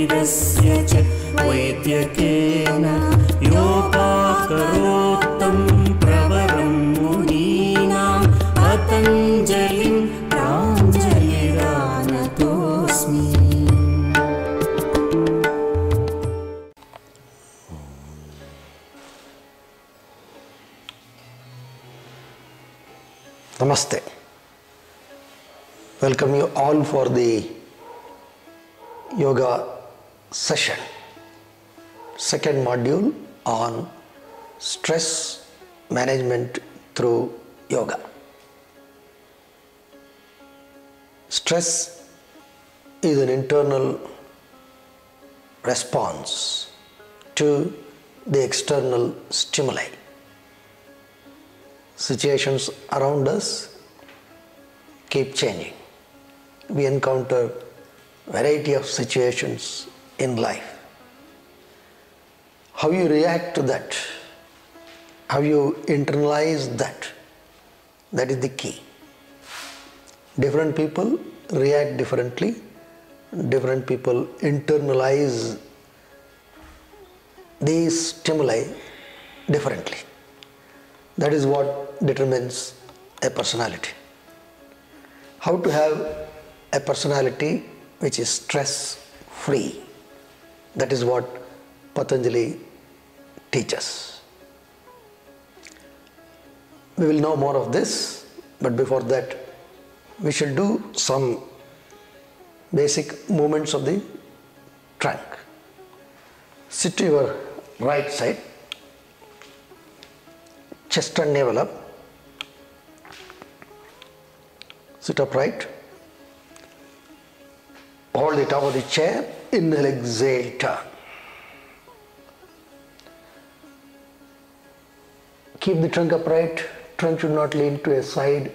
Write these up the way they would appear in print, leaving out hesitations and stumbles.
वेदस्य च वैद्यकेन योगाकरोत्तं प्रवरं मुनीनां पतञ्जलिं प्राञ्जलिरानतोऽस्मि. Namaste. Welcome you all for the yoga session. Second module on stress management through yoga. Stress is an internal response to the external stimuli. Situations around us keep changing. We encounter variety of situations in life. How you react to that, how you internalize that, that is the key. Different people react differently. Different people internalize these stimuli differently. That is what determines a personality. How to have a personality which is stress-free. That is what Patanjali teaches. We will know more of this, but before that, we shall do some basic movements of the trunk. Sit to your right side. Chest and navel up. Sit upright. Hold the top of the chair. Inhale, exhale, turn. Keep the trunk upright. Trunk should not lean to a side.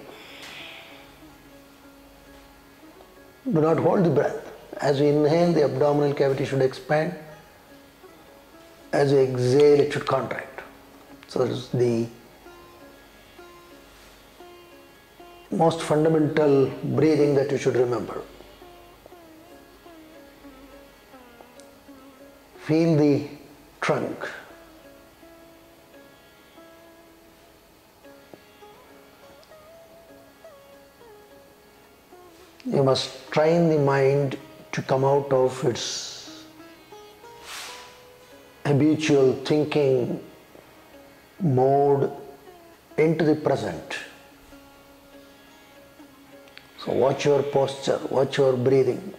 Do not hold the breath. As you inhale, the abdominal cavity should expand. As you exhale, it should contract. So that is the most fundamental breathing that you should remember. Feel the trunk. You must train the mind to come out of its habitual thinking mode into the present. So watch your posture, watch your breathing.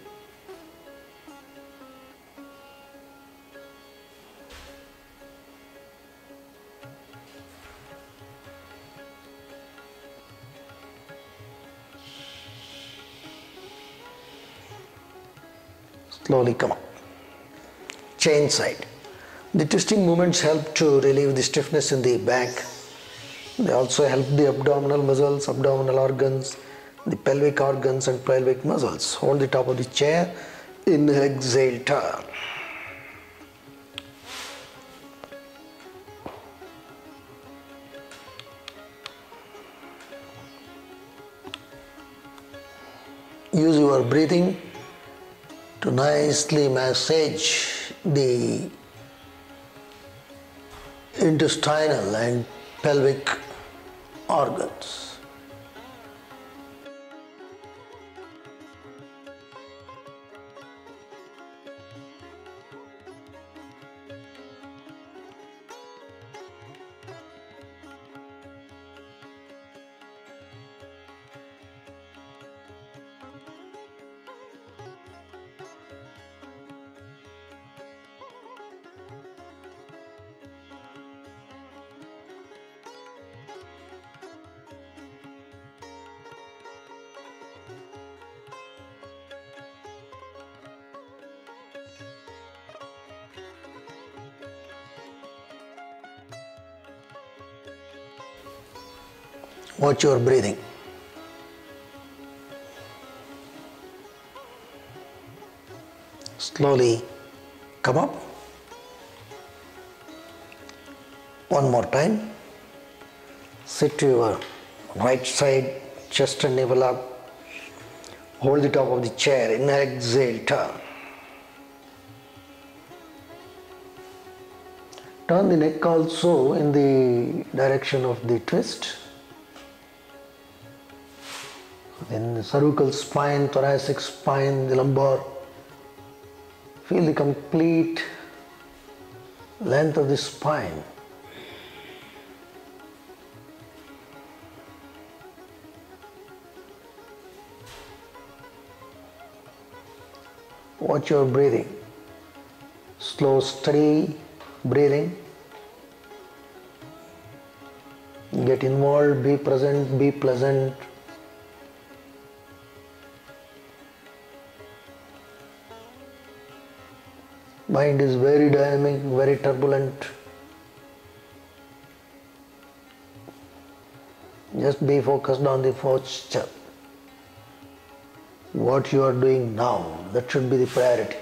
Slowly come up. Change side. The twisting movements help to relieve the stiffness in the back. They also help the abdominal muscles, abdominal organs, the pelvic organs and pelvic muscles. Hold the top of the chair. Inhale, exhale, turn. Use your breathing to nicely massage the intestinal and pelvic organs. Watch your breathing. Slowly come up. One more time. Sit to your right side, chest and navel up. Hold the top of the chair. Inhale, exhale, turn. Turn the neck also in the direction of the twist. Then the cervical spine, thoracic spine, the lumbar. Feel the complete length of the spine. Watch your breathing. Slow, steady breathing. Get involved, be present, be pleasant. Mind is very dynamic, very turbulent. Just be focused on the posture. What you are doing now, that should be the priority.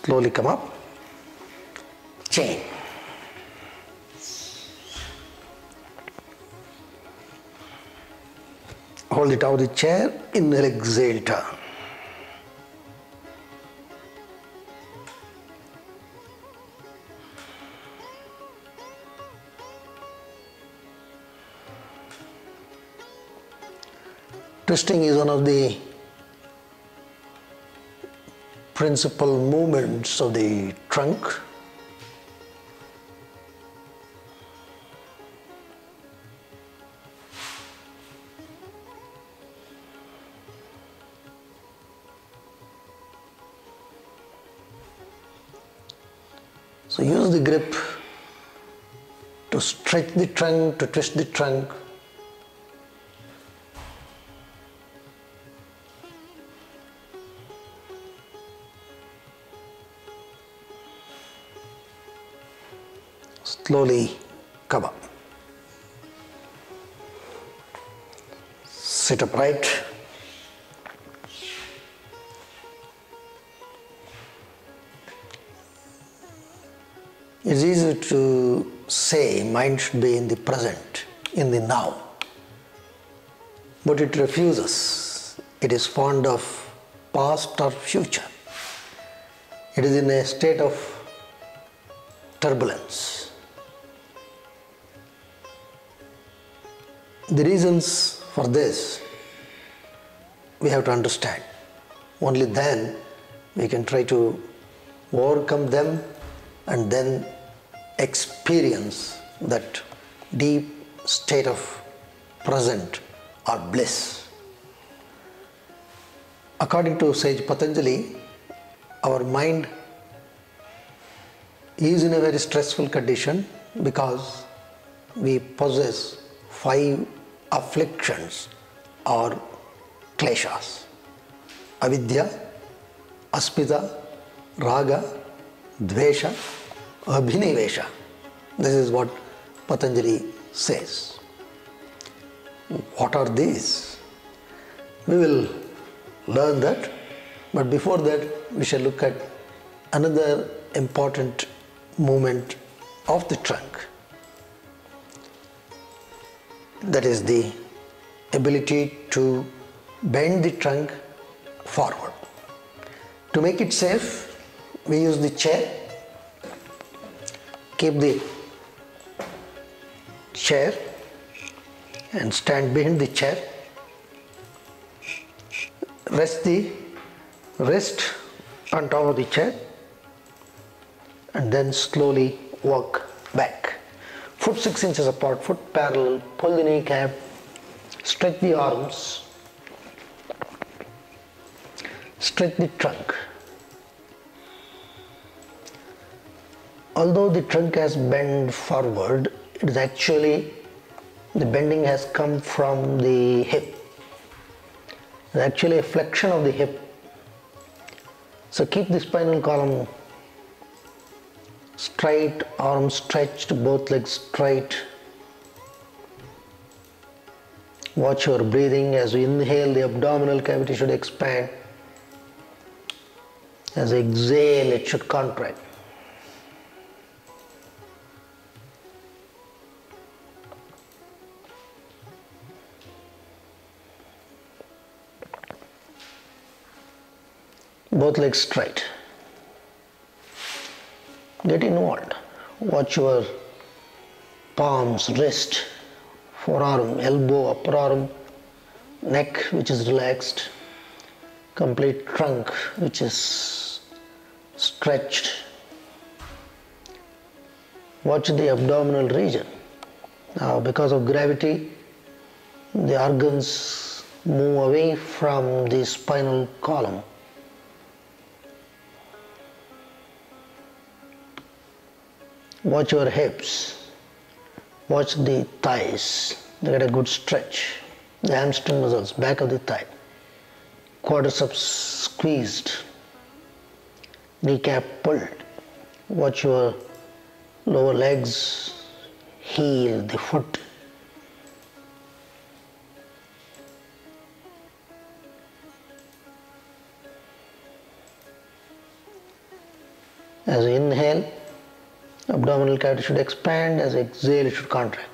Slowly come up. Chain. Hold it out of the chair, inhale, exhale, turn. Twisting is one of the principal movements of the trunk. So use the grip to stretch the trunk, to twist the trunk. Slowly come up. Sit upright. It's easy to say mind should be in the present, in the now. But it refuses. It is fond of past or future. It is in a state of turbulence. The reasons for this we have to understand. Only then we can try to overcome them and then experience that deep state of present or bliss. According to sage Patanjali, our mind is in a very stressful condition because we possess 5 afflictions or Kleshas: Avidya, Asmita, raga, Dwesha, Abhinivesha. This is what Patanjali says. What are these? We will learn that, but before that we shall look at another important movement of the trunk. That is the ability to bend the trunk forward. To make it safe, we use the chair. Keep the chair and stand behind the chair. Rest the wrist on top of the chair and then slowly walk back. Foot 6 inches apart, foot parallel, pull the kneecap, stretch the arms, stretch the trunk. Although the trunk has bent forward, it is actually, the bending has come from the hip. It's actually a flexion of the hip. So keep the spinal column straight, arms stretched, both legs straight. Watch your breathing. As we inhale, the abdominal cavity should expand. As we exhale, it should contract. Both legs straight. Get involved. Watch your palms, wrist, forearm, elbow, upper arm, neck which is relaxed, complete trunk which is stretched. Watch the abdominal region. Now, because of gravity, the organs move away from the spinal column. Watch your hips. Watch the thighs. They get a good stretch. The hamstring muscles, back of the thigh. Quadriceps squeezed. Kneecap pulled. Watch your lower legs, heel, the foot. As you inhale, abdominal cavity should expand. As you exhale, it should contract.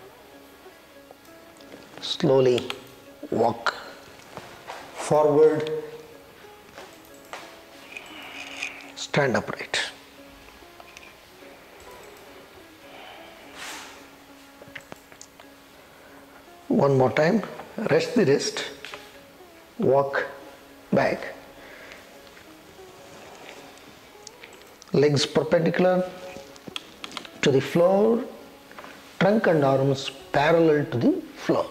Slowly walk forward, stand upright. One more time, rest the wrist, walk back. Legs perpendicular to the floor, trunk and arms parallel to the floor.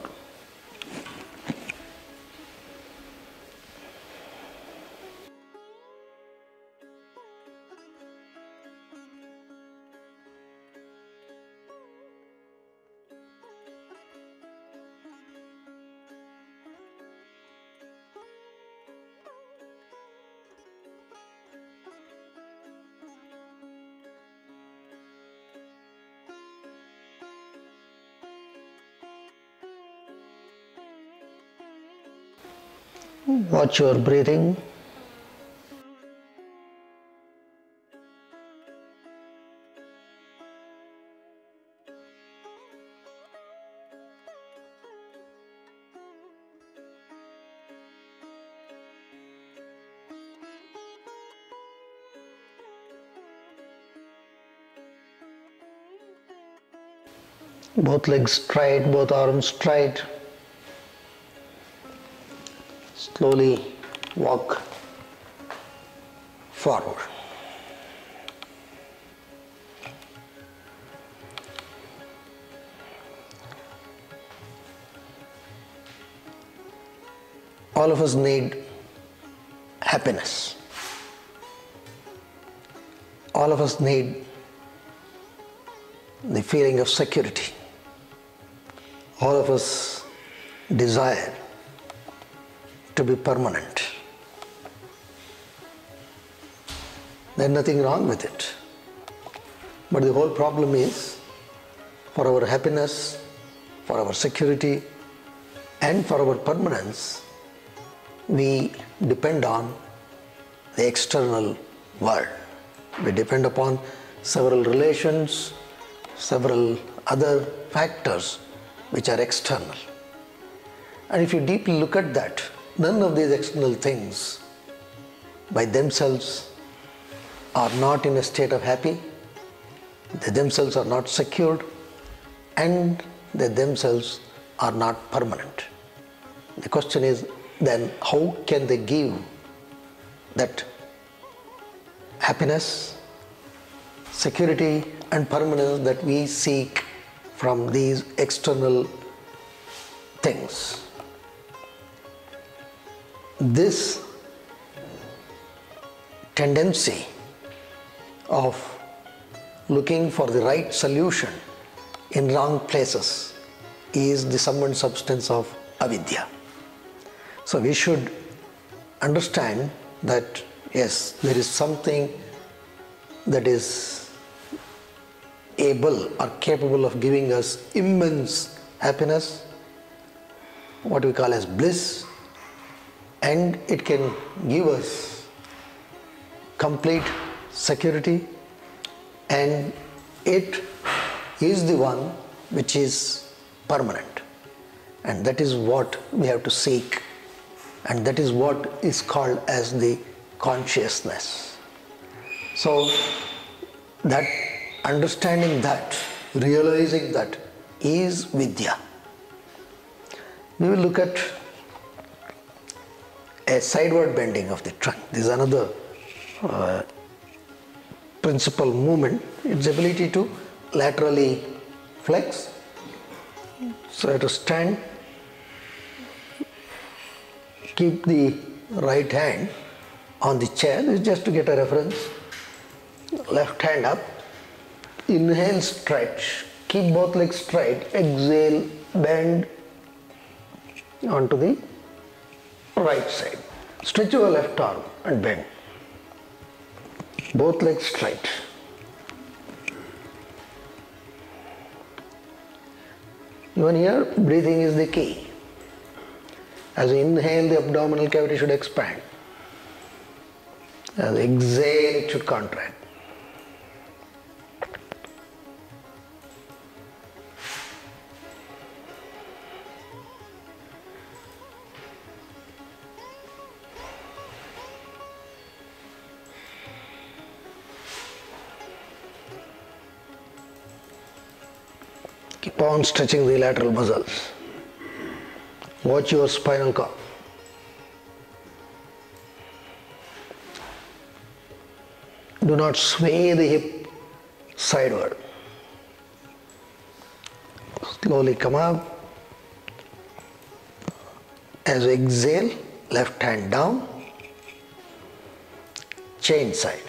Watch your breathing. Both legs straight, both arms straight. Slowly walk forward. All of us need happiness. All of us need the feeling of security. All of us desire to be permanent. There's nothing wrong with it. But the whole problem is, for our happiness, for our security, and for our permanence, we depend on the external world. We depend upon several relations, several other factors which are external. And if you deeply look at that, none of these external things by themselves are not in a state of happy, they themselves are not secured, and they themselves are not permanent. The question is then, how can they give that happiness, security and permanence that we seek from these external things? This tendency of looking for the right solution in wrong places is the sum and substance of avidya. So we should understand that yes, there is something that is able or capable of giving us immense happiness, what we call as bliss, and it can give us complete security, and it is the one which is permanent, and that is what we have to seek, and that is what is called as the consciousness. So that understanding that, realizing that is Vidya. We will look at a sideward bending of the trunk. This is another principal movement. Its ability to laterally flex. So I have to stand, keep the right hand on the chair. This is just to get a reference. Left hand up, inhale, stretch, keep both legs straight, exhale, bend onto the right side. Stretch your left arm and bend. Both legs straight. Even here, breathing is the key. As you inhale, the abdominal cavity should expand. As you exhale, it should contract. Keep on stretching the lateral muscles. Watch your spinal cord. Do not sway the hip sideward. Slowly come up. As you exhale, left hand down, chain side.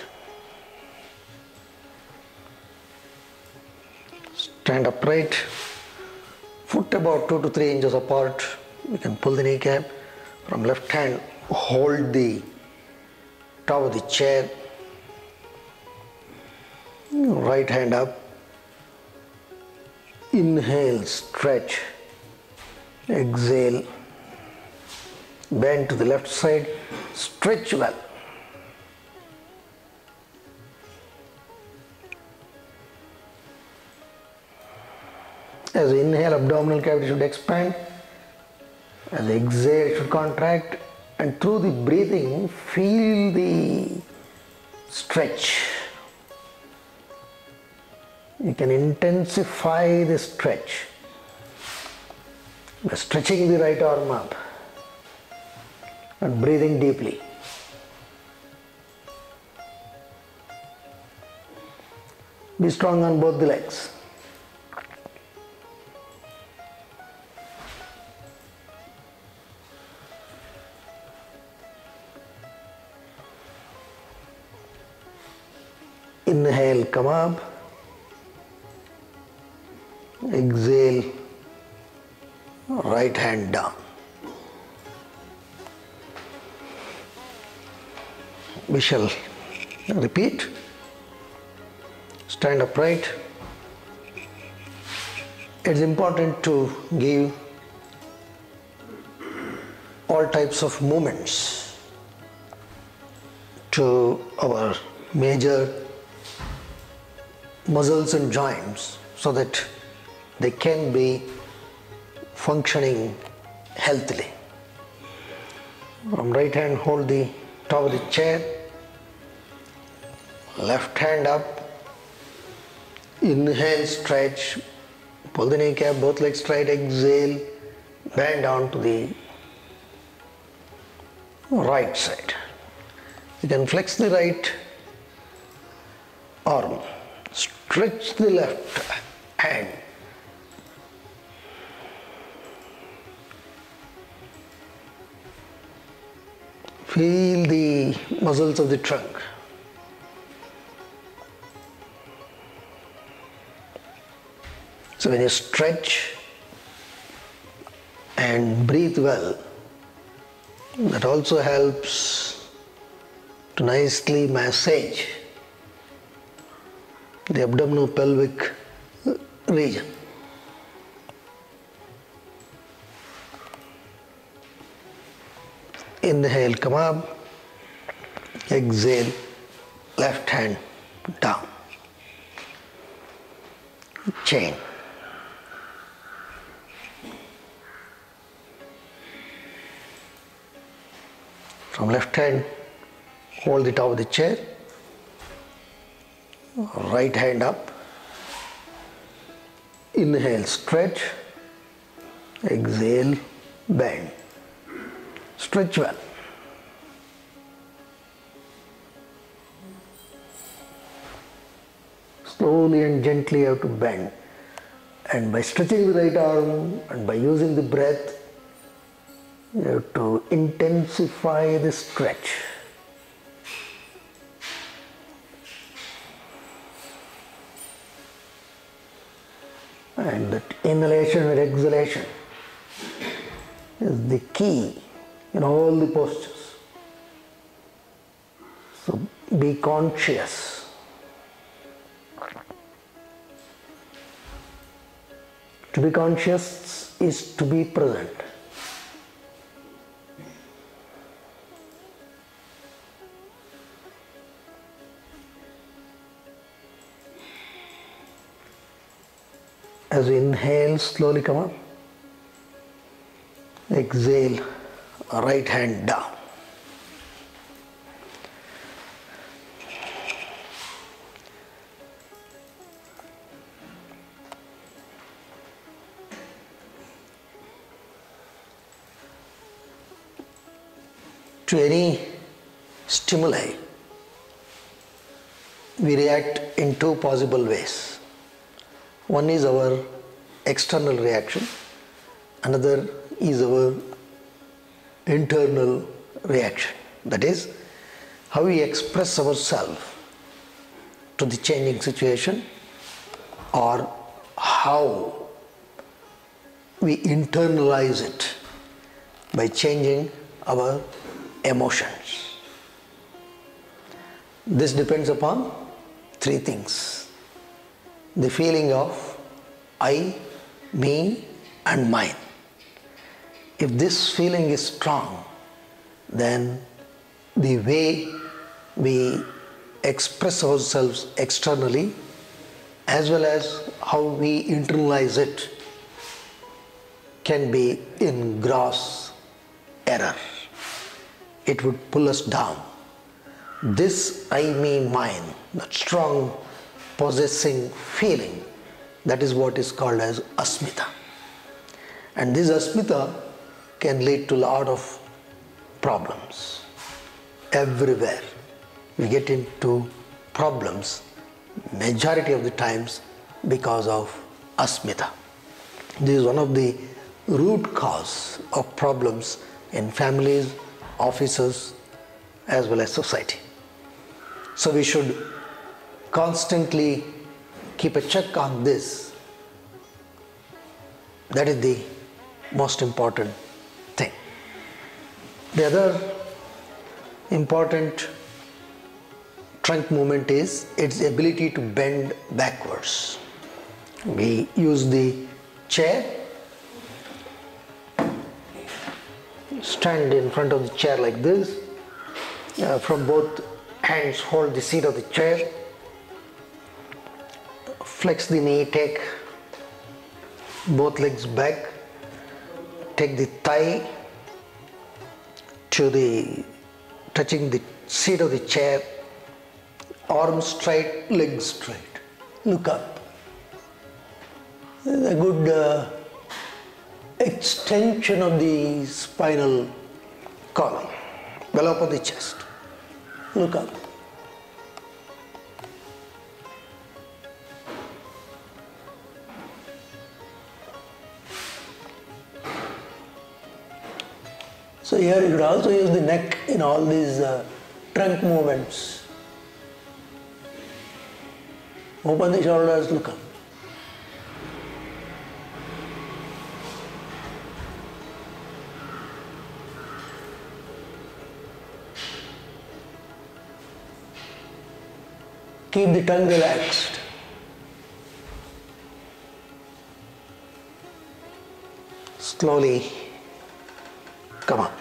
Stand upright, foot about 2 to 3 inches apart. You can pull the kneecap. From left hand, hold the top of the chair. Right hand up. Inhale, stretch. Exhale. Bend to the left side. Stretch well. As you inhale, abdominal cavity should expand. As you exhale, it should contract. And through the breathing, feel the stretch. You can intensify the stretch by stretching the right arm up and breathing deeply. Be strong on both the legs. Inhale, come up. Exhale, right hand down. We shall repeat. Stand upright. It's important to give all types of movements to our major muscles and joints so that they can be functioning healthily. From right hand, hold the top of the chair. Left hand up. Inhale, stretch. Pull the kneecap, both legs straight. Exhale, bend down to the right side. You can flex the right arm. Stretch the left hand. Feel the muscles of the trunk. So when you stretch and breathe well, that also helps to nicely massage the abdominal pelvic region. Inhale, come up. Exhale, left hand down. Chain. From left hand, Hold the top of the chair, right hand up, inhale, stretch, exhale, bend. Stretch well. Slowly and gently you have to bend. And by stretching the right arm and by using the breath, you have to intensify the stretch. And that inhalation and exhalation is the key in all the postures. So be conscious. To be conscious is to be present. As we inhale, slowly come up. Exhale, right hand down. To any stimuli, we react in two possible ways. One is our external reaction, another is our internal reaction. That is, how we express ourselves to the changing situation, or how we internalize it by changing our emotions. This depends upon three things: the feeling of I, me and mine. If this feeling is strong, then the way we express ourselves externally as well as how we internalize it can be in gross error. It would pull us down. This I, me, mine, that strong possessing feeling, that is what is called as Asmita. And this Asmita can lead to a lot of problems. Everywhere we get into problems, majority of the times because of Asmita. This is one of the root cause of problems in families, offices, as well as society. So we should constantly keep a check on this. That is the most important thing. The other important trunk movement is its ability to bend backwards. We use the chair, stand in front of the chair like this, from both hands hold the seat of the chair, flex the knee, take both legs back, take the thigh to the touching the seat of the chair, arms straight, legs straight, look up. A good extension of the spinal column, envelope of the chest. Look up. So here you could also use the neck in all these trunk movements. Open the shoulders, look up. Keep the tongue relaxed. Slowly come on.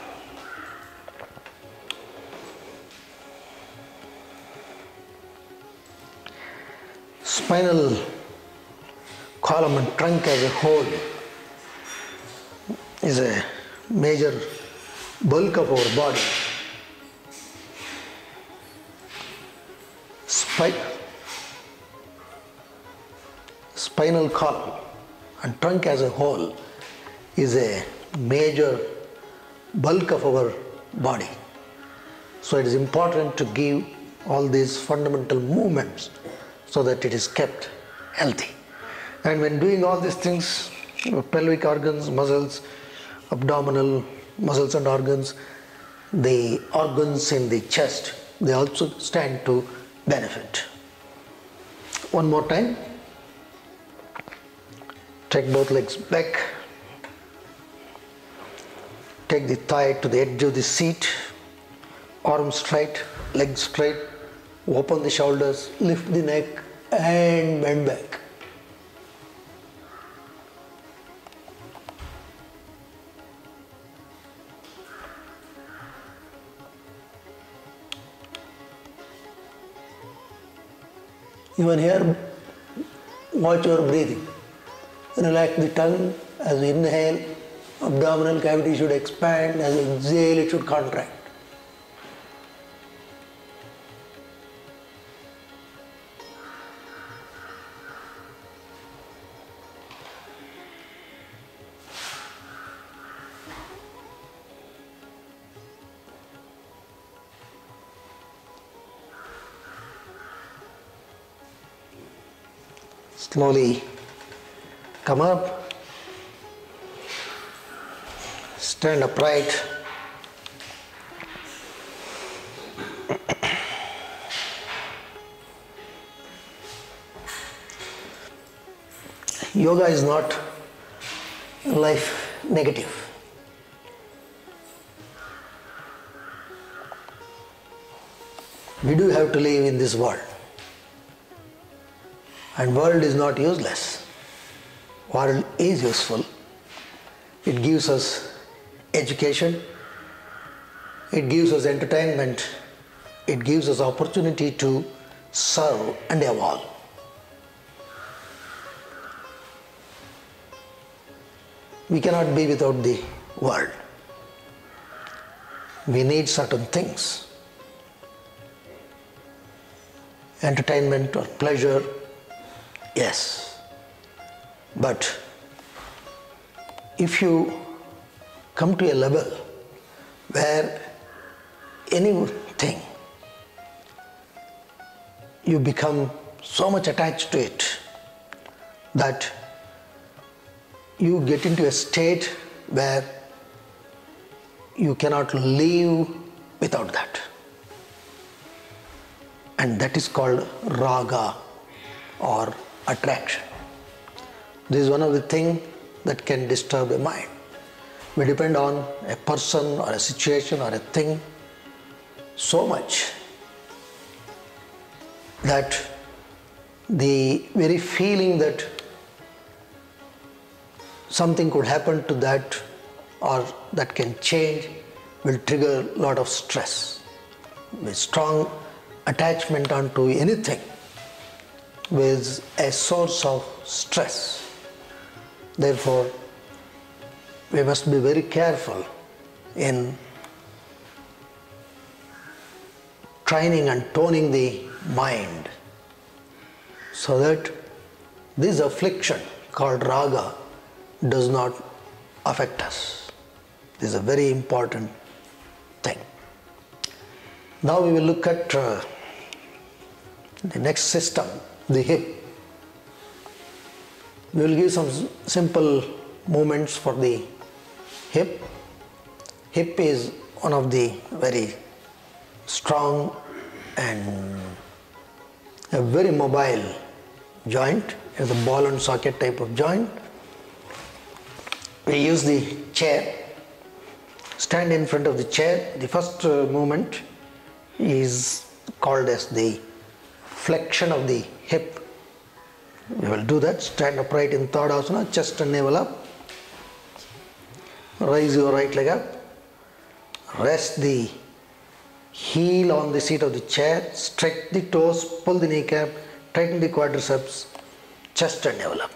Spinal column and trunk as a whole is a major bulk of our body. spinal column and trunk as a whole is a major bulk of our body. So it is important to give all these fundamental movements so that it is kept healthy. And when doing all these things, pelvic organs, muscles, abdominal muscles and organs, the organs in the chest, they also stand to benefit. One more time. Take both legs back. Take the thigh to the edge of the seat. Arms straight, legs straight. Open the shoulders, lift the neck and bend back. Even here, watch your breathing. Relax the tongue as you inhale, abdominal cavity should expand, as you exhale it should contract. Slowly come up, stand upright, yoga is not life negative. We do have to live in this world. And world is not useless. World is useful. It gives us education. It gives us entertainment. It gives us opportunity to serve and evolve. We cannot be without the world. We need certain things. Entertainment or pleasure, yes. But if you come to a level where anything, you become so much attached to it that you get into a state where you cannot live without that. And that is called raga or attraction. This is one of the things that can disturb a mind. We depend on a person or a situation or a thing so much that the very feeling that something could happen to that or that can change will trigger a lot of stress. With strong attachment onto anything is a source of stress. Therefore, we must be very careful in training and toning the mind so that this affliction called raga does not affect us. This is a very important thing. Now we will look at the next system, the hip. We will give some simple movements for the hip. Hip is one of the very strong and a very mobile joint. It's a ball and socket type of joint. We use the chair. Stand in front of the chair. The first movement is called as the flexion of the hip. We will do that. Stand upright in Tadasana, chest and navel up. Raise your right leg up. Rest the heel on the seat of the chair. Stretch the toes, pull the kneecap, tighten the quadriceps, chest and navel up.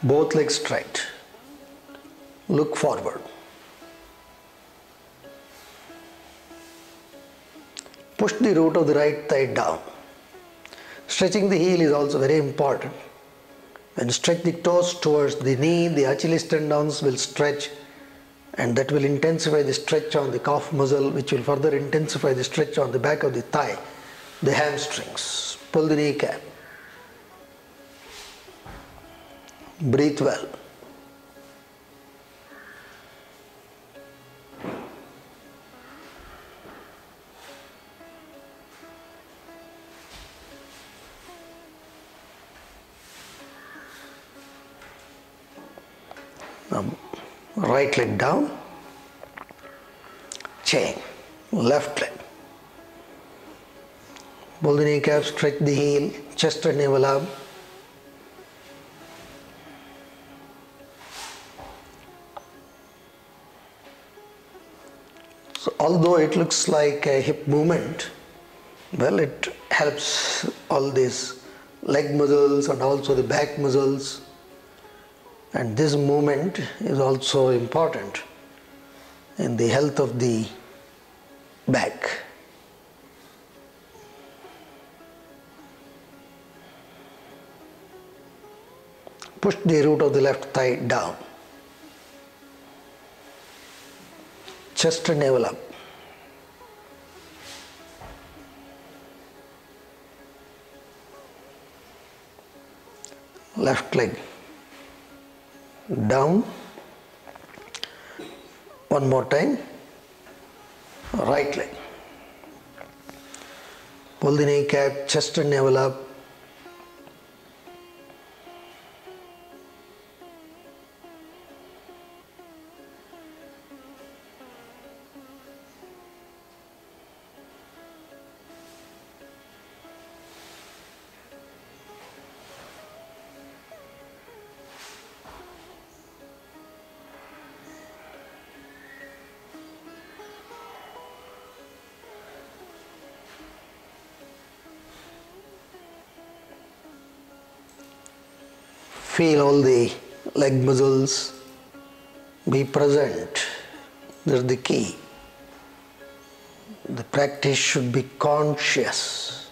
Both legs straight. Look forward. Push the root of the right thigh down. Stretching the heel is also very important. When you stretch the toes towards the knee, the Achilles tendons will stretch, and that will intensify the stretch on the calf muscle, which will further intensify the stretch on the back of the thigh, the hamstrings. Pull the kneecap. Breathe well. Right leg down, chain, left leg. Pull the kneecap, stretch the heel, chest and navel up. So although it looks like a hip movement, well, it helps all these leg muscles and also the back muscles. And this movement is also important in the health of the back. Push the root of the left thigh down. Chest and navel up. Left leg down. One more time. Right leg. Pull the kneecap, chest and navel up. Feel all the leg muscles. Be present. That's the key. The practice should be conscious.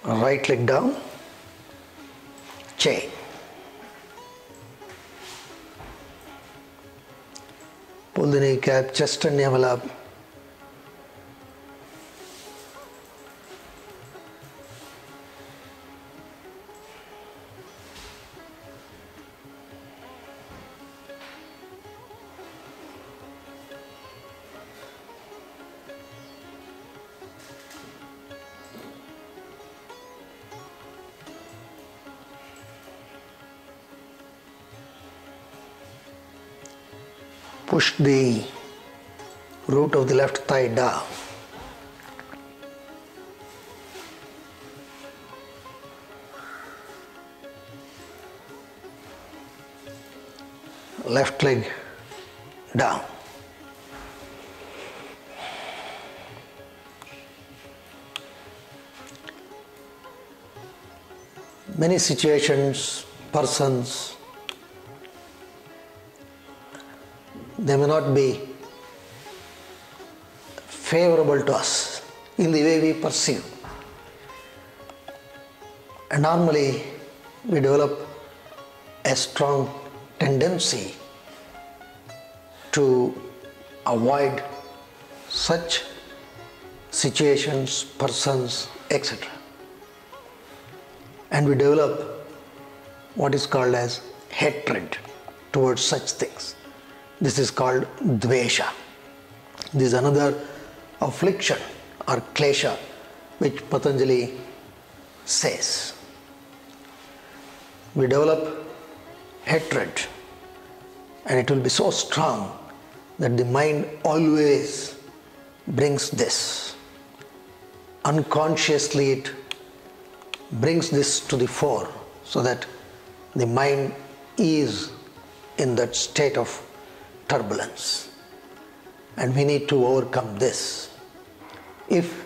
Right leg down. Chain. Pull the kneecap, chest and navel up. Push the root of the left thigh down. Left leg down. Many situations, persons, they may not be favorable to us in the way we perceive. And normally we develop a strong tendency to avoid such situations, persons, etc. And we develop what is called as hatred towards such things. This is called Dwesha. This is another affliction or Klesha which Patanjali says. We develop hatred and it will be so strong that the mind always brings this. Unconsciously it brings this to the fore so that the mind is in that state of turbulence, and we need to overcome this if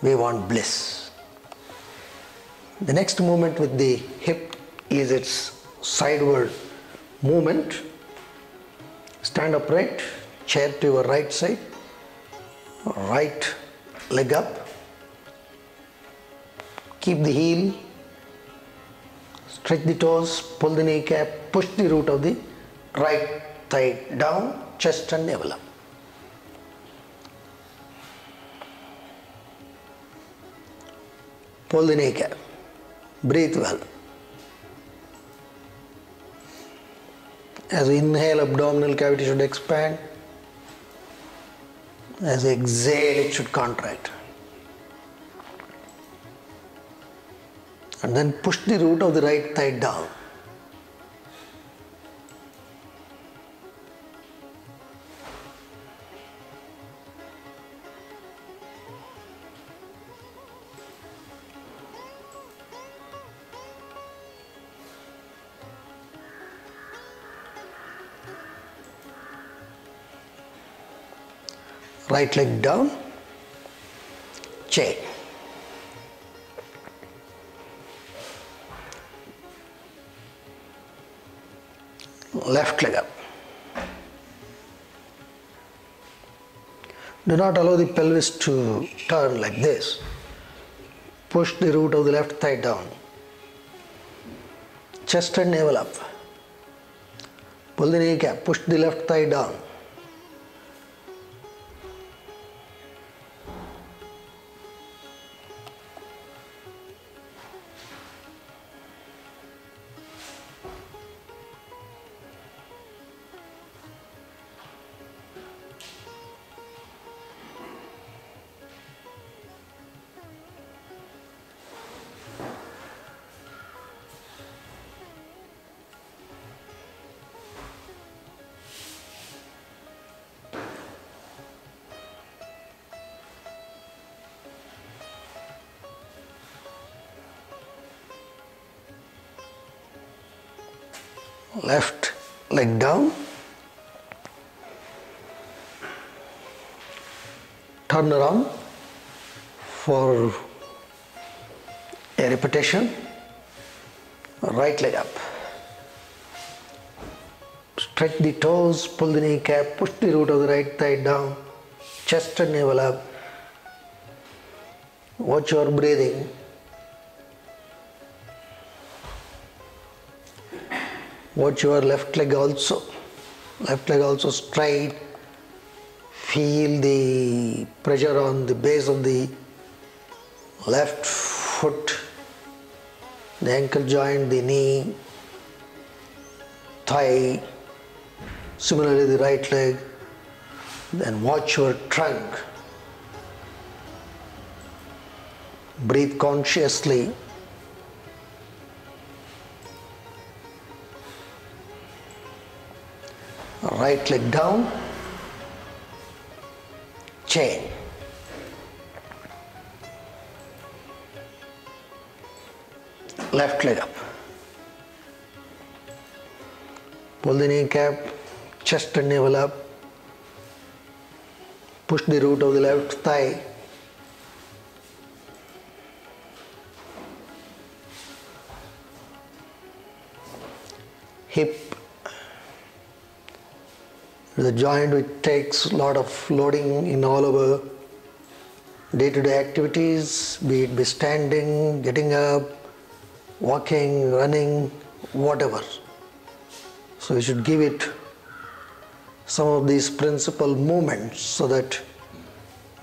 we want bliss. The next movement with the hip is its sideward movement. Stand upright, chair to your right side, right leg up. Keep the heel, stretch the toes, pull the kneecap, push the root of the right thigh down, chest and navel up. Pull the kneecap. Breathe well. As we inhale, abdominal cavity should expand. As we exhale, it should contract. And then push the root of the right thigh down. Right leg down, chain. Left leg up. Do not allow the pelvis to turn like this. Push the root of the left thigh down. Chest and navel up. Pull the kneecap, push the left thigh down. Left leg down, turn around for a repetition, right leg up, stretch the toes, pull the kneecap, push the root of the right thigh down, chest and navel up, watch your breathing. Watch your left leg also straight. Feel the pressure on the base of the left foot, the ankle joint, the knee, thigh. Similarly the right leg. Then watch your trunk. Breathe consciously. Right leg down, chain. Left leg up. Pull the kneecap, chest and navel up. Push the root of the left thigh. Hip. The joint which takes a lot of loading in all our day-to-day activities, be it standing, getting up, walking, running, whatever. So we should give it some of these principal movements so that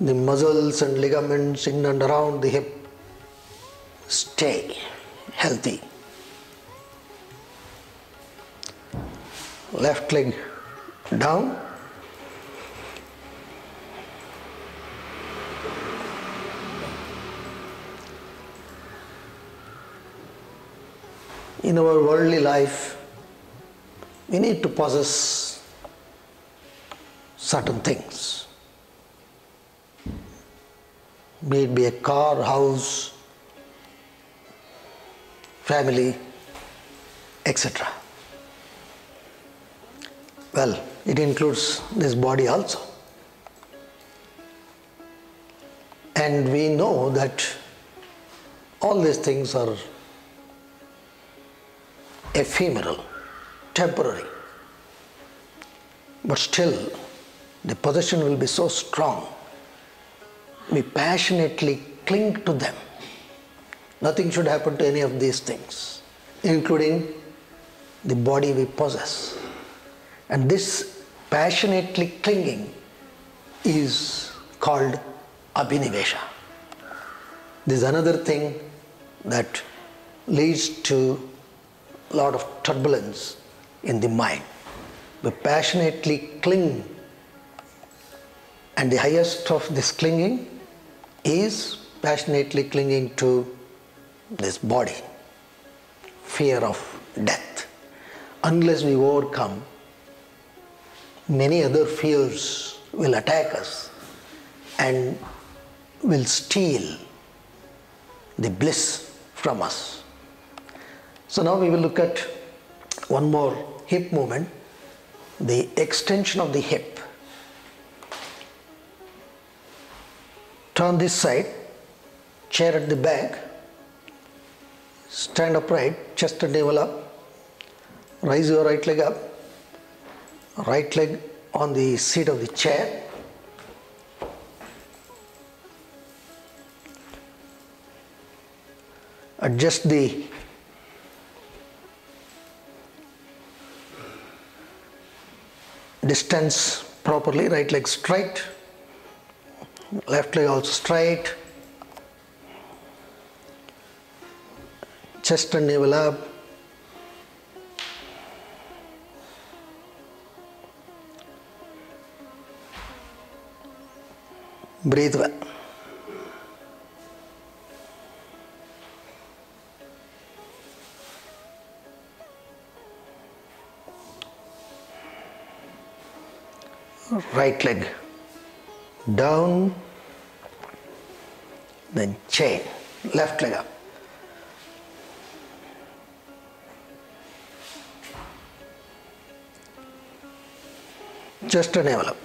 the muscles and ligaments in and around the hip stay healthy. Left leg down. In our worldly life, we need to possess certain things. Be it be a car, house, family, etc. Well, it includes this body also. And we know that all these things are ephemeral. temporary, but still the possession will be so strong. We passionately cling to them. Nothing should happen to any of these things, including the body we possess. And this passionately clinging is called Abhinivesha. This is another thing that leads to a lot of turbulence in the mind. We passionately cling, and the highest of this clinging is passionately clinging to this body, fear of death. Unless we overcome, many other fears will attack us and will steal the bliss from us. So now we will look at one more hip movement, the extension of the hip. Turn this side, chair at the back, stand upright, chest and navel up, raise your right leg up, right leg on the seat of the chair. Adjust the distance properly, right leg straight, left leg also straight, chest and navel up, breathe well. Right leg down, then chain, left leg up. Chest and navel up.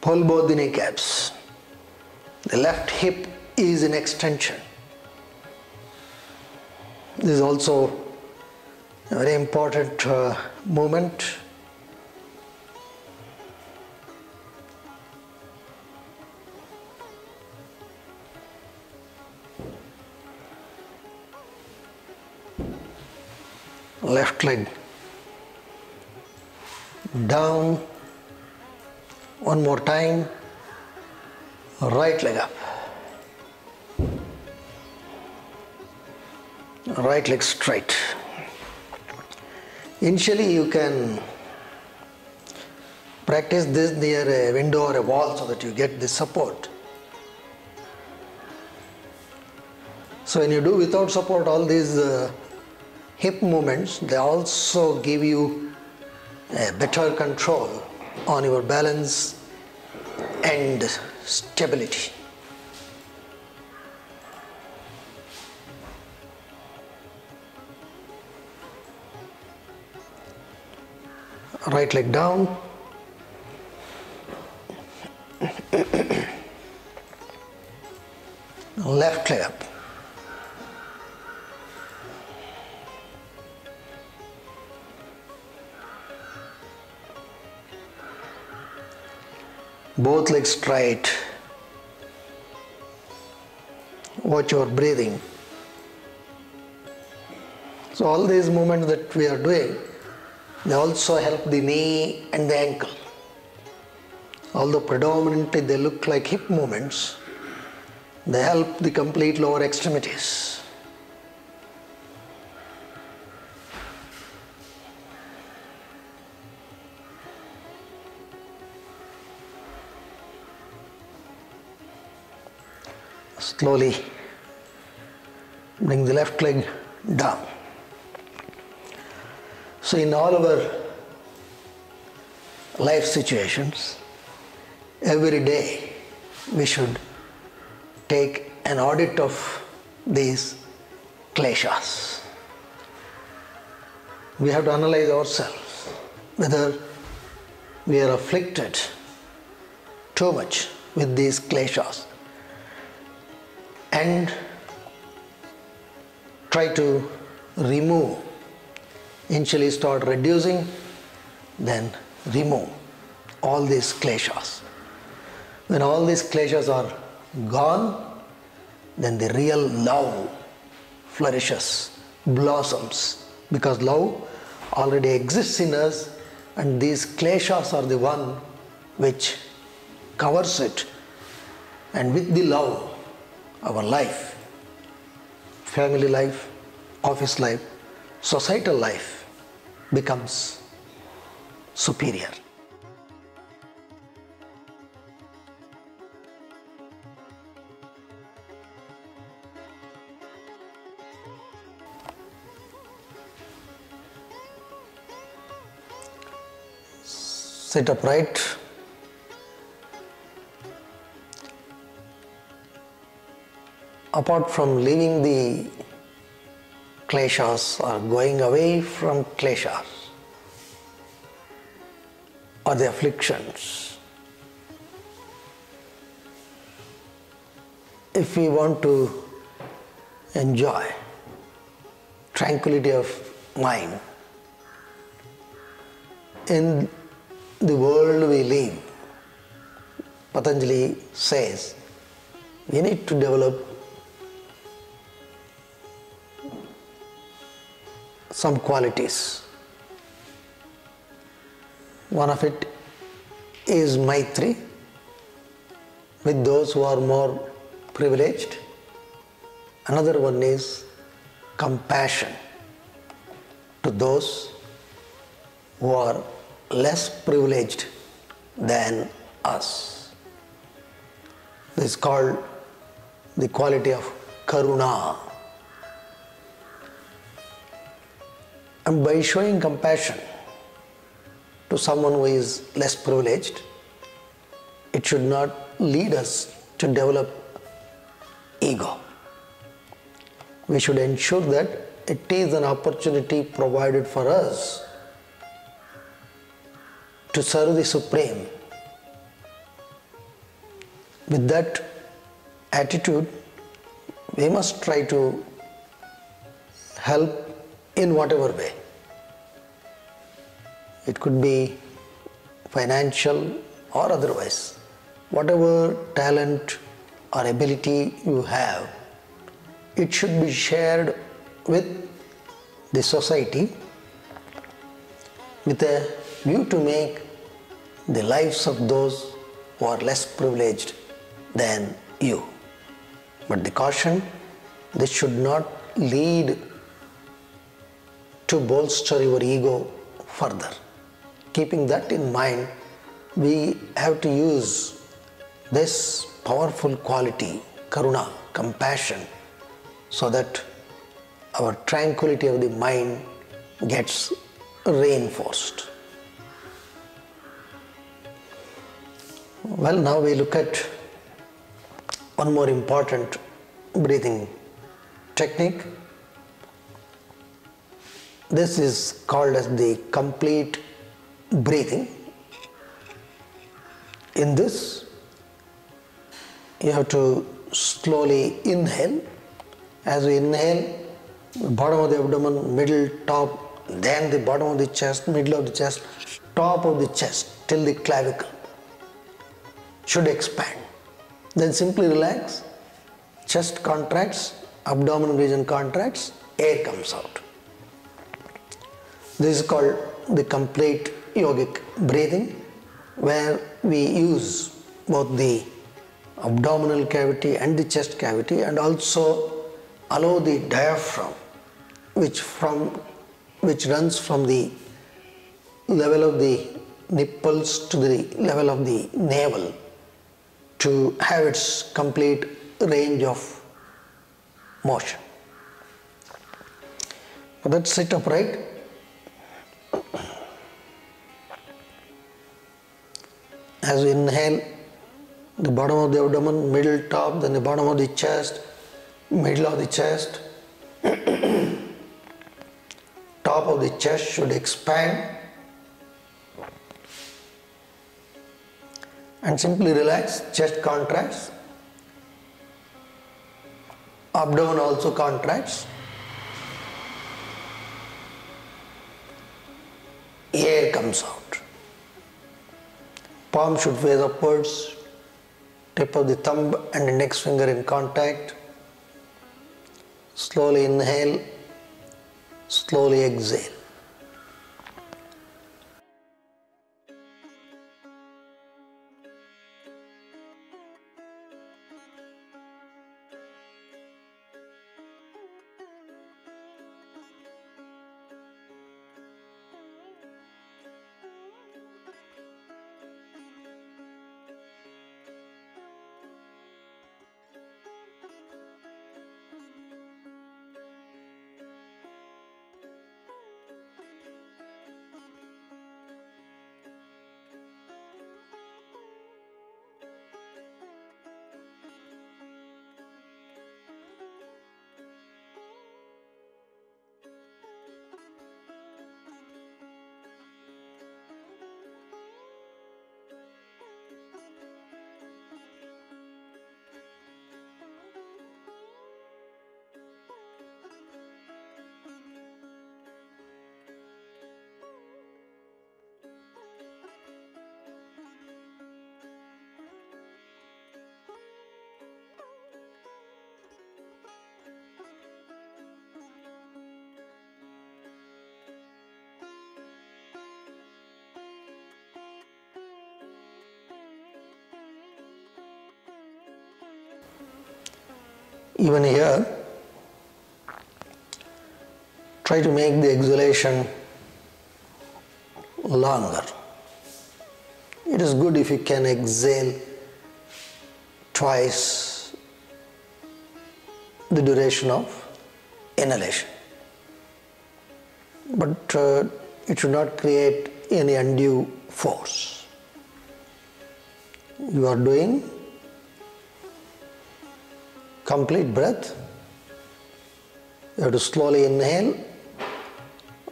Pull both the kneecaps. The left hip is in extension. This is also a very important movement. Left leg down, one more time, right leg up, right leg straight. Initially you can practice this near a window or a wall so that you get the support. So when you do without support all these hip movements, they also give you a better control on your balance and stability. Right leg down, left leg up. Both legs straight. Watch your breathing. So all these movements that we are doing, they also help the knee and the ankle. Although predominantly they look like hip movements, they help the complete lower extremities. Slowly bring the left leg down. So in all our life situations, every day we should take an audit of these kleshas. We have to analyze ourselves whether we are afflicted too much with these kleshas, and try to remove. Initially start reducing, then remove all these kleshas. When all these kleshas are gone, then the real love flourishes, blossoms, because love already exists in us, and these kleshas are the one which covers it. And with the love, our life, family life, office life, societal life becomes superior. Sit upright. Apart from leaving the kleshas or going away from kleshas or the afflictions, if we want to enjoy tranquility of mind in the world we live, Patanjali says we need to develop some qualities. One of it is Maitri with those who are more privileged. Another one is compassion to those who are less privileged than us. This is called the quality of Karuna. And by showing compassion to someone who is less privileged, it should not lead us to develop ego. We should ensure that it is an opportunity provided for us to serve the Supreme. With that attitude, we must try to help in whatever way. It could be financial or otherwise. Whatever talent or ability you have, it should be shared with the society with a view to make the lives of those who are less privileged than you. But the caution, this should not lead to bolster your ego further. Keeping that in mind, we have to use this powerful quality, karuna, compassion, so that our tranquility of the mind gets reinforced. Well, now we look at one more important breathing technique. This is called as the complete breathing. In this, you have to slowly inhale. As we inhale, the bottom of the abdomen, middle, top, then the bottom of the chest, middle of the chest, top of the chest till the clavicle should expand. Then simply relax, chest contracts, abdominal region contracts, air comes out. This is called the complete yogic breathing, where we use both the abdominal cavity and the chest cavity, and also allow the diaphragm, which runs from the level of the nipples to the level of the navel, to have its complete range of motion. So let's sit upright. As we inhale, the bottom of the abdomen, middle, top, then the bottom of the chest, middle of the chest, top of the chest should expand, and simply relax, chest contracts, abdomen also contracts, comes out. Palm should face upwards, tip of the thumb and index finger in contact. Slowly inhale, slowly exhale. Even here, try to make the exhalation longer. It is good if you can exhale twice the duration of inhalation. But it should not create any undue force. You are doing complete breath. You have to slowly inhale,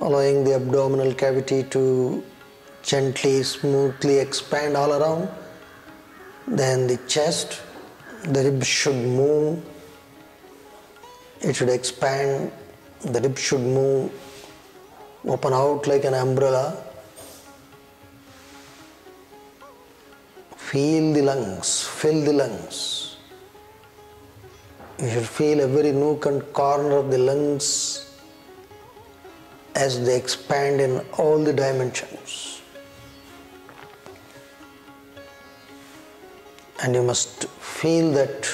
allowing the abdominal cavity to gently, smoothly expand all around. Then the chest, the ribs should move. It should expand. The ribs should move, open out like an umbrella. Feel the lungs, fill the lungs. You should feel every nook and corner of the lungs as they expand in all the dimensions. And you must feel that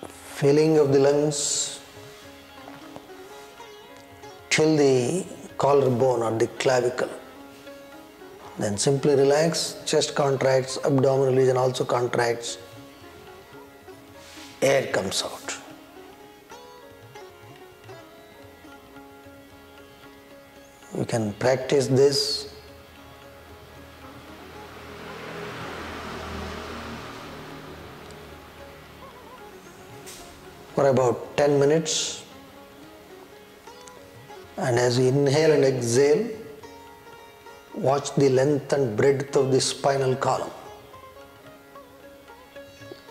filling of the lungs till the collarbone or the clavicle. Then simply relax, chest contracts, abdominal region also contracts. Air comes out. You can practice this for about 10 minutes, and as you inhale and exhale, watch the length and breadth of the spinal column.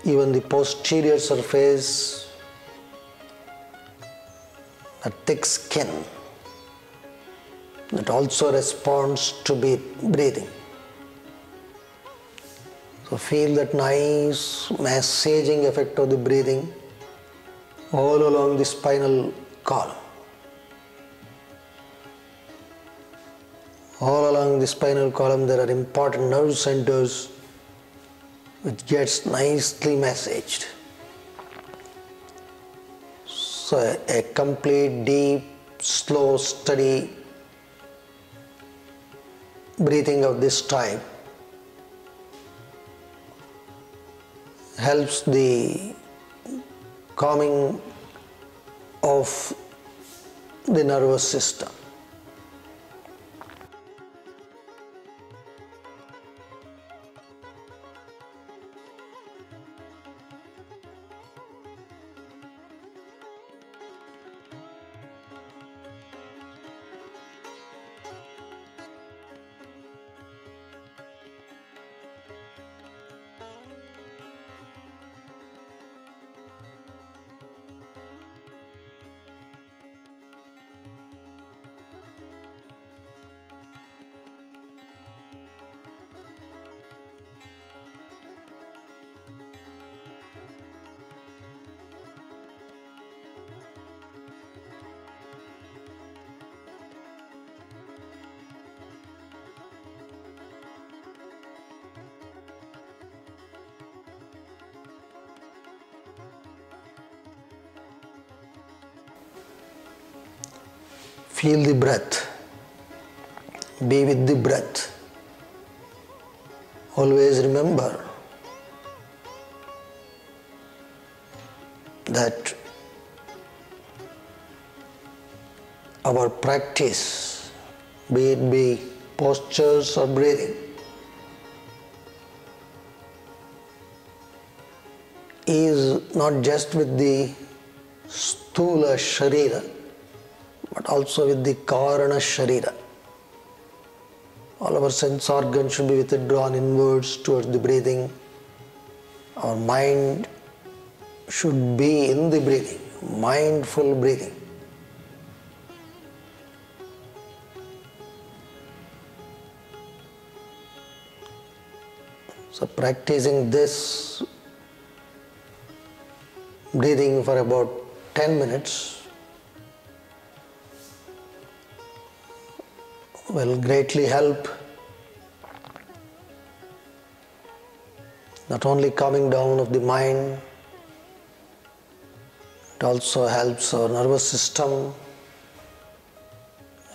Even the posterior surface, a thick skin that also responds to breathing. So feel that nice massaging effect of the breathing all along the spinal column. All along the spinal column there are important nerve centers which gets nicely massaged. So a complete, deep, slow, steady breathing of this type helps the calming of the nervous system. Feel the breath. Be with the breath. Always remember that our practice, be it be postures or breathing, is not just with the sthula sharira, but also with the karana sharira. All our sense organs should be withdrawn inwards towards the breathing. Our mind should be in the breathing, mindful breathing. So practicing this breathing for about 10 minutes will greatly help not only calming down of the mind, it also helps our nervous system.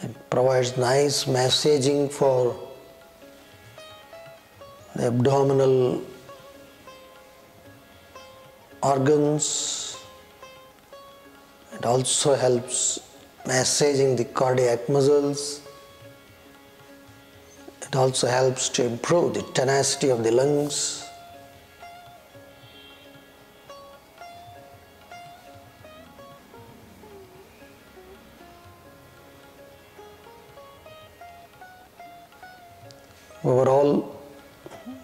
It provides nice massaging for the abdominal organs. It also helps massaging the cardiac muscles. It also helps to improve the tenacity of the lungs. Overall,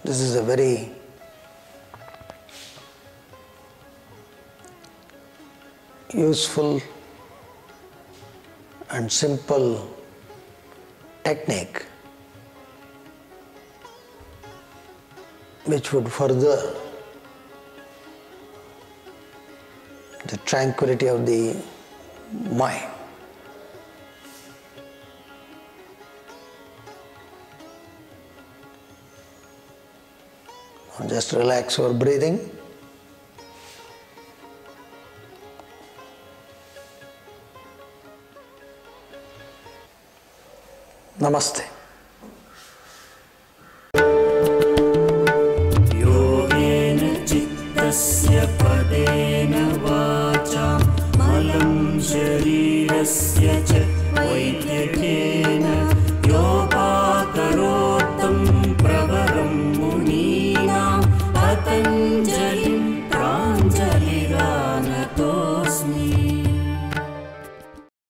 this is a very useful and simple technique which would further the tranquility of the mind. Just relax your breathing. Namaste. योगेन चित्तस्य पदेन वाचा मलं शरीरस्य च